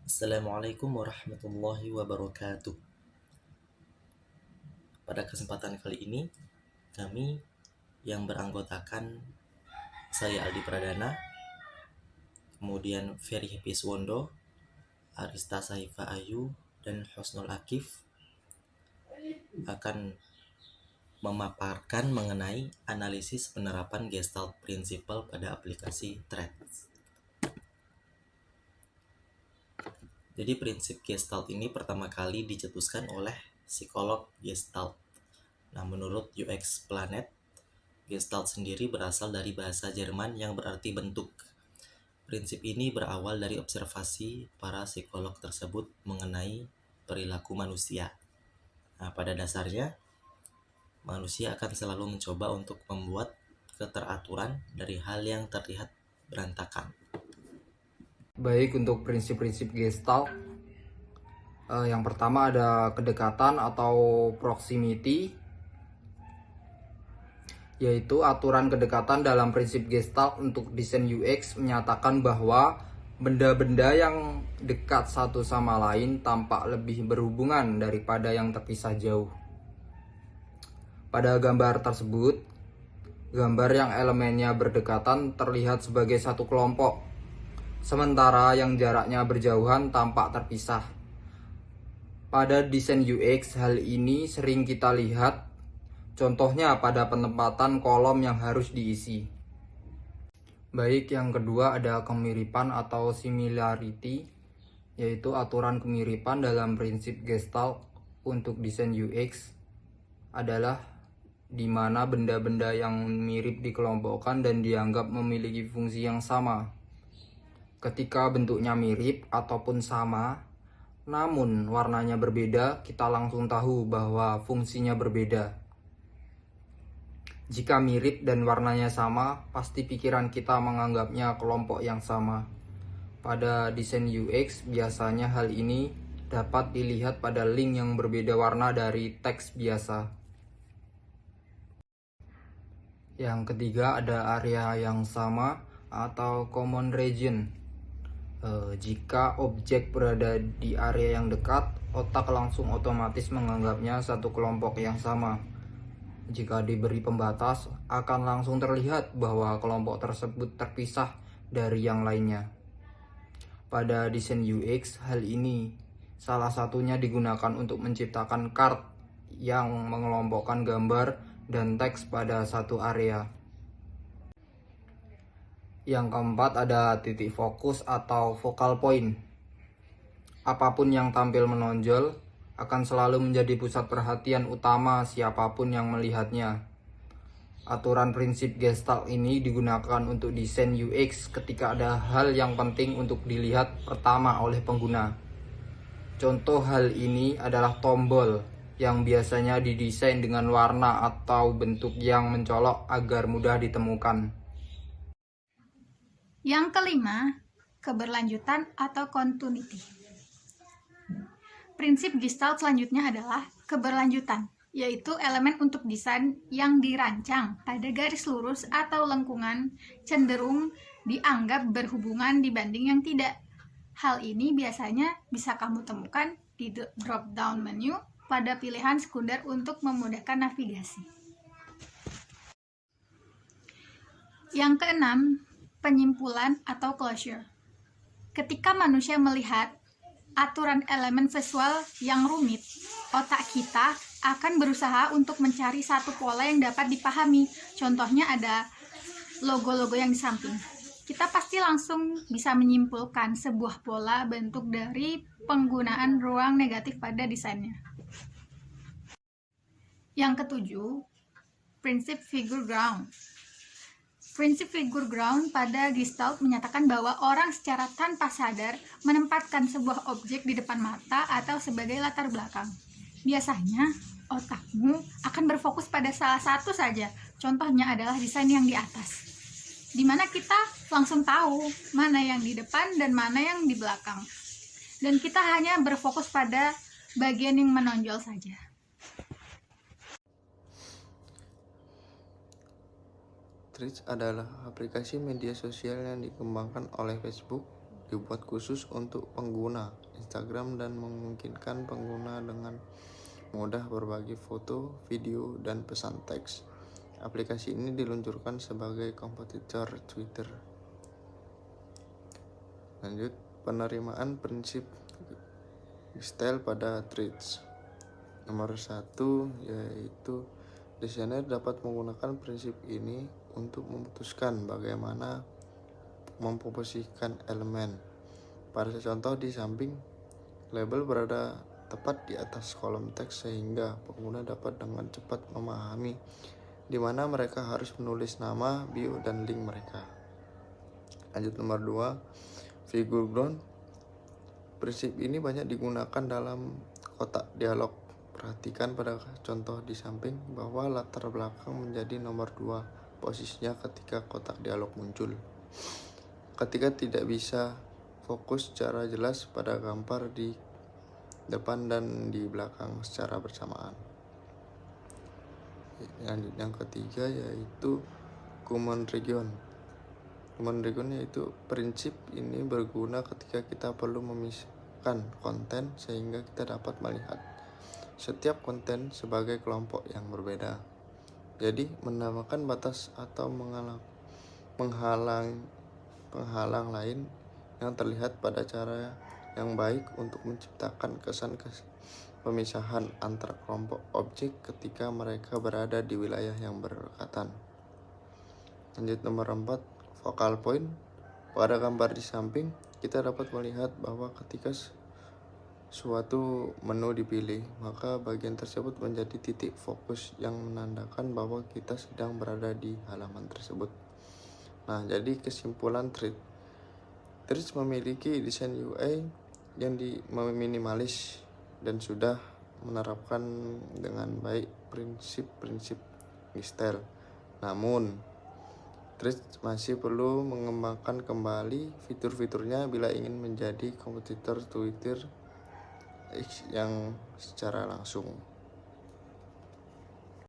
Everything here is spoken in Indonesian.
Assalamualaikum warahmatullahi wabarakatuh. Pada kesempatan kali ini, kami yang beranggotakan saya Aldi Pradana, kemudian Ferry Happy Suwondo, Arista Saifa Ayu, dan Husnul Akif akan memaparkan mengenai analisis penerapan Gestalt Principle pada aplikasi Threads. Jadi prinsip Gestalt ini pertama kali dicetuskan oleh psikolog Gestalt. Nah, menurut UX Planet, Gestalt sendiri berasal dari bahasa Jerman yang berarti bentuk. Prinsip ini berawal dari observasi para psikolog tersebut mengenai perilaku manusia. Nah, pada dasarnya, manusia akan selalu mencoba untuk membuat keteraturan dari hal yang terlihat berantakan. Baik, untuk prinsip-prinsip Gestalt, yang pertama ada kedekatan atau proximity, yaitu aturan kedekatan dalam prinsip Gestalt untuk desain UX menyatakan bahwa benda-benda yang dekat satu sama lain tampak lebih berhubungan daripada yang terpisah jauh. Pada gambar tersebut, gambar yang elemennya berdekatan terlihat sebagai satu kelompok, sementara yang jaraknya berjauhan tampak terpisah. Pada desain UX, hal ini sering kita lihat, contohnya pada penempatan kolom yang harus diisi. Baik, yang kedua ada kemiripan atau similarity, yaitu aturan kemiripan dalam prinsip Gestalt untuk desain UX adalah di mana benda-benda yang mirip dikelompokkan dan dianggap memiliki fungsi yang sama. Ketika bentuknya mirip ataupun sama, namun warnanya berbeda, kita langsung tahu bahwa fungsinya berbeda. Jika mirip dan warnanya sama, pasti pikiran kita menganggapnya kelompok yang sama. Pada desain UX, biasanya hal ini dapat dilihat pada link yang berbeda warna dari teks biasa. Yang ketiga ada area yang sama atau common region. Jika objek berada di area yang dekat, otak langsung otomatis menganggapnya satu kelompok yang sama. Jika diberi pembatas, akan langsung terlihat bahwa kelompok tersebut terpisah dari yang lainnya. Pada desain UX, hal ini salah satunya digunakan untuk menciptakan card yang mengelompokkan gambar dan teks pada satu area. Yang keempat ada titik fokus atau focal point. Apapun yang tampil menonjol akan selalu menjadi pusat perhatian utama siapapun yang melihatnya. Aturan prinsip Gestalt ini digunakan untuk desain UX ketika ada hal yang penting untuk dilihat pertama oleh pengguna. Contoh hal ini adalah tombol yang biasanya didesain dengan warna atau bentuk yang mencolok agar mudah ditemukan. Yang kelima, keberlanjutan atau continuity. Prinsip Gestalt selanjutnya adalah keberlanjutan, yaitu elemen untuk desain yang dirancang pada garis lurus atau lengkungan cenderung dianggap berhubungan dibanding yang tidak. Hal ini biasanya bisa kamu temukan di drop-down menu pada pilihan sekunder untuk memudahkan navigasi. Yang keenam, penyimpulan atau closure. Ketika manusia melihat aturan elemen visual yang rumit, otak kita akan berusaha untuk mencari satu pola yang dapat dipahami. Contohnya ada logo-logo yang di samping. Kita pasti langsung bisa menyimpulkan sebuah pola bentuk dari penggunaan ruang negatif pada desainnya. Yang ketujuh, prinsip figure ground. Prinsip figure ground pada Gestalt menyatakan bahwa orang secara tanpa sadar menempatkan sebuah objek di depan mata atau sebagai latar belakang. Biasanya, otakmu akan berfokus pada salah satu saja. Contohnya adalah desain yang di atas, di mana kita langsung tahu mana yang di depan dan mana yang di belakang. Dan kita hanya berfokus pada bagian yang menonjol saja. Threads adalah aplikasi media sosial yang dikembangkan oleh Facebook dibuat khusus untuk pengguna Instagram dan memungkinkan pengguna dengan mudah berbagi foto, video, dan pesan teks. Aplikasi ini diluncurkan sebagai kompetitor Twitter. Lanjut, penerimaan prinsip Gestalt pada Threads. Nomor 1 yaitu desainer dapat menggunakan prinsip ini untuk memutuskan bagaimana memposisikan elemen. Pada contoh di samping, label berada tepat di atas kolom teks sehingga pengguna dapat dengan cepat memahami di mana mereka harus menulis nama, bio, dan link mereka. Lanjut nomor 2, figure ground. Prinsip ini banyak digunakan dalam kotak dialog. Perhatikan pada contoh di samping bahwa latar belakang menjadi nomor 2 posisinya ketika kotak dialog muncul. Ketika tidak bisa fokus secara jelas pada gambar di depan dan di belakang secara bersamaan. Lanjut yang ketiga yaitu common region. Common region yaitu prinsip ini berguna ketika kita perlu memisahkan konten sehingga kita dapat melihat setiap konten sebagai kelompok yang berbeda. Jadi menambahkan batas atau penghalang lain yang terlihat pada cara yang baik untuk menciptakan kesan pemisahan antar kelompok objek ketika mereka berada di wilayah yang berdekatan. Lanjut nomor 4, focal point. Pada gambar di samping, kita dapat melihat bahwa ketika suatu menu dipilih, maka bagian tersebut menjadi titik fokus yang menandakan bahwa kita sedang berada di halaman tersebut. Nah, jadi kesimpulan Threads memiliki desain UI yang minimalis dan sudah menerapkan dengan baik prinsip-prinsip Gestalt. Namun, Threads masih perlu mengembangkan kembali fitur-fiturnya bila ingin menjadi kompetitor Twitter yang secara langsung.